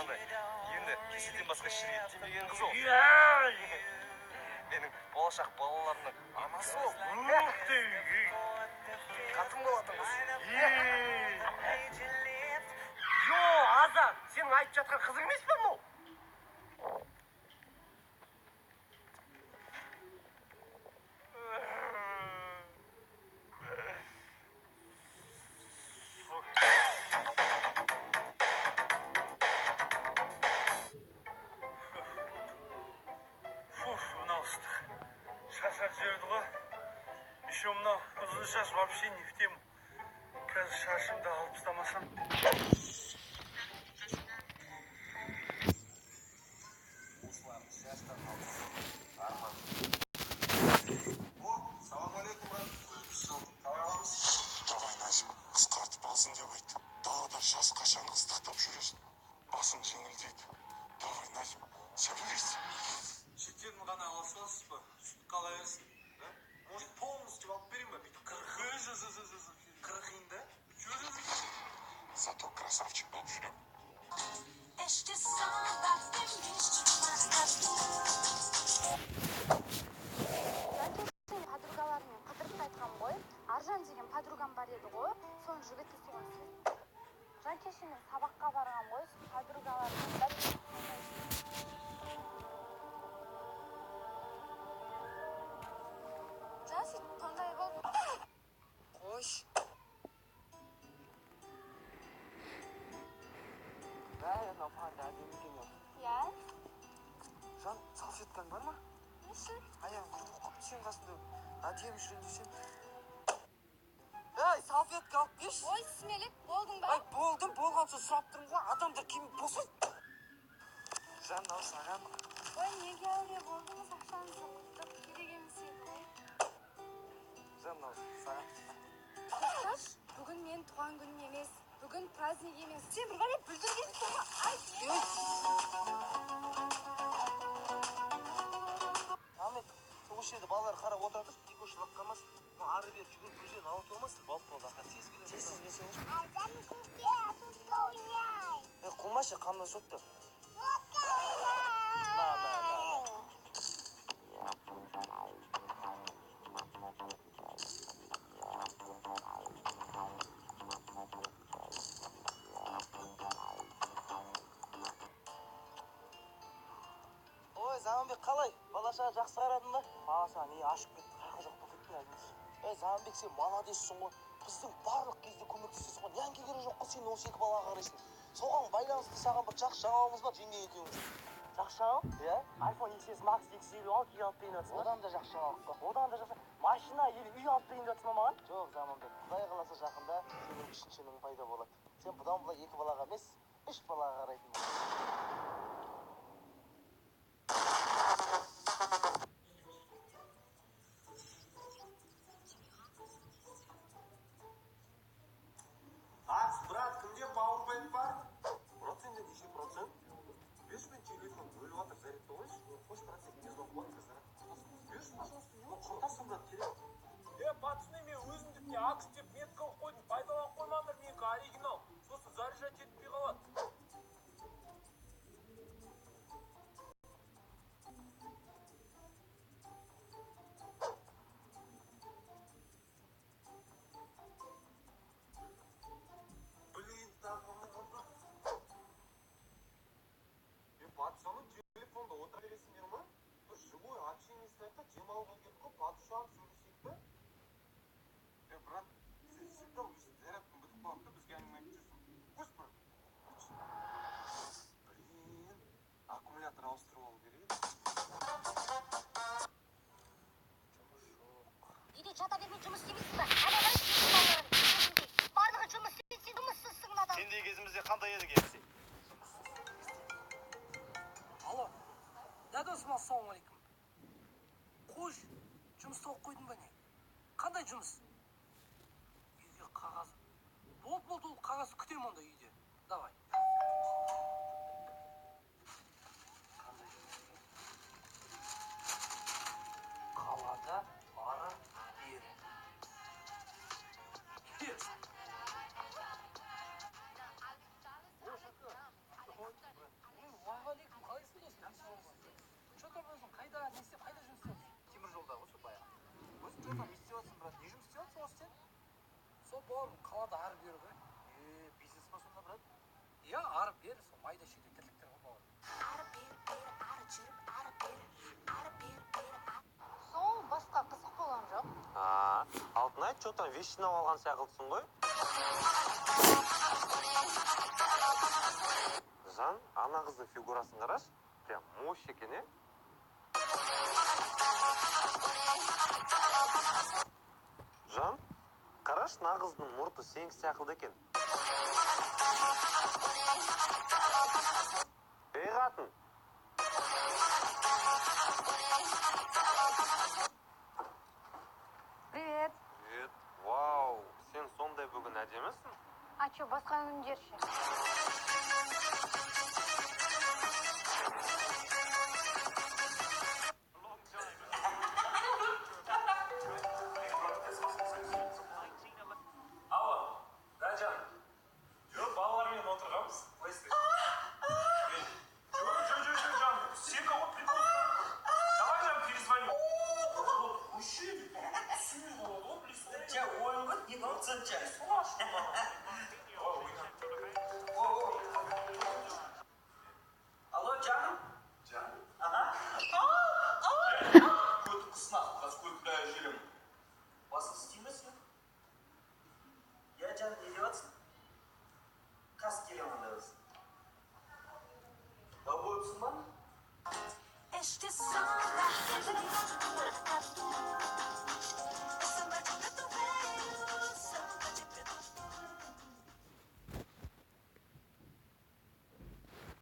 қандай? Енді кеседен басқа шірейіп тимеген қыз ол. Менің болашақ балаларымның анасы ол. Қатын болатын қыз. Азат, сенің айтып жатқан қызың емес пе бұл? Мынау ыстық. Шашар жіберді ғой. Еще мынау ұзын шаш вообще не в тему. Қазір шашымды алып тастамасам. Салам алейкум, брат. Давай, Назим, қысқартып алсын деп айт. Далада жаз қашан ыстықтап жүресің. Басың жеңілдейді. Давай, Назим, сөйлейсің. Шеттерін ғана аласыз ба? Сүт қала берсін. Может, полностью алып берейін ба? Қырқиын да? Зато красавчик болып жүрем. Подругалармен қыдырып қайтқан ғой. Аржан деген подругам бар еді ғой. Соның жігіті соған сөз. Жанкешемен сабаққа барған ғой. Подругалармен Жасит, қандай болды? Қош. Анау панда әдемі екен. Иә? Жан, салфеткаң бар ма? Несі? Аяғың құрып қалып сен қасында әдемі жүрейін десем. Ей, салфетка алып келші. Ой, смелек, болдың ба? Ай, болдым, болған соң сұрап тұрмын ғой. Адамдар киім босай. Жан, ал саған. Ой, неге әуре болдыңыз? Ақшаңызды құттық керек емес еді. Жан, ал саған. Қош, бүгін мен туған күнім емес. Бүгін праздник емес. Сен бір ғалеп бүлдіргенсің ғой. Ай, Ахмет, осы жерде балалар қарап отырады. Тек ұшылап қалмасын. Ары бер жүгіріп көзден ауыт болмасын. Болды, ақыр тез келеді. Тез келсеңіз. Қылмашы, қамда сотты. Ой, Заманбек, қалай? Балаша жақсы қарадың ба? Балаша, не ашып кетті, қайқа жоқ болып кеттің әлдеңіз. Заманбек, сен молодецсің ғой. Біздің барлық кезде көмектесесің ғой. Нәңге керек жоқ қой, сен 12 балаға қарайсың. Соған байланысты саған бір жақсы жаңалығымыз бар, жеңге екеуміз. Жақсы жаңалық? Иә. iPhone XS Max X50 ал, үй алып берейін жатсың ба? Одан да жақсы жаңалық па? Одан да жақсы. Машина или үй алып берейін жатсың ба маған? Жоқ, Заманбек. Құдай қаласа жақында сенің үшіншінің пайда болады. Сен бұдан былай 2 балаға емес, 3 балаға қарайтын боласың. Брат, кімде Powerbank бар? Процентте неше процент? 5000 телефон бөліп атыр, зарядка қойшы. Қош процент не соғып отыр, зарядка. Берші, пожалуйста, құртасың, брат, керек. Пацаны, мен өзімдікіне акс деп метка қойдым, пайдаланып қоймаңдар, менікі оригинал. Сосын заряжать етпей қалады. Пацаны телефонда отыра бересіңдер ма? Бір живой общение сайтта демалуға келдік қой, падышуан сөйлесейік та? Брат, сен всегда өйстіп зарядкың бітіп қалады да бізге әңгіме айтып жүрсің. Өз, брат. Блин, аккумулятор ауыстырып алу керек. Үйде жата бермей жұмыс істемейсің ба? Аналар істейсің балаларын. Барлығы жұмыс істейсің, жұмыссызсың адам. Сендей кезімізде қандай едік емсе? Алло, да досым, ассалаумалейкум. Қош, жұмыс тауып қойдың ба не? Қандай жұмыс? Үйге қағаз. Болды, ол қағазды күтем онда үйде. Давай. Қандай жұмыс? Қалада ары бері. Yes. там не істеп жатсың, брат? Не жұмыс істеп жатсың осы сен? Сол бауырым қалада ары бері ғой. Бизнес па сонда, брат? Иә, ары бері, сол майда шүйде тірліктер ғой бауырым. Сол басқа қызық болған жоқ. Алтынай, что там вещи алған сияқтысың ғой? Жан, ана қыздың фигурасын қараш, прям мощь екен, е? Жан, қараш, мына қыздың мұрты сенікі сияқты екен. Ей қатын. Привет. Привет. Вау, сен сондай бүгін әдемісің? А что, басқа күндер ше? Алло, да, Жан? Жоқ, балалармен отырғанбыз. Жоқ, Жан, сен кого приколсың? Давай, Жан, перезвоню. Мужчина, сүйі болады, ол білесің. Жа, ойын ғой, не болсын жа. Алло, жаным? Жан? Ага. Көті қысынақ, қаскөй күләй желім. Басын істеймесің? Я жан не деватсың? Қас келем анда біз. Дау бойыпсың ба?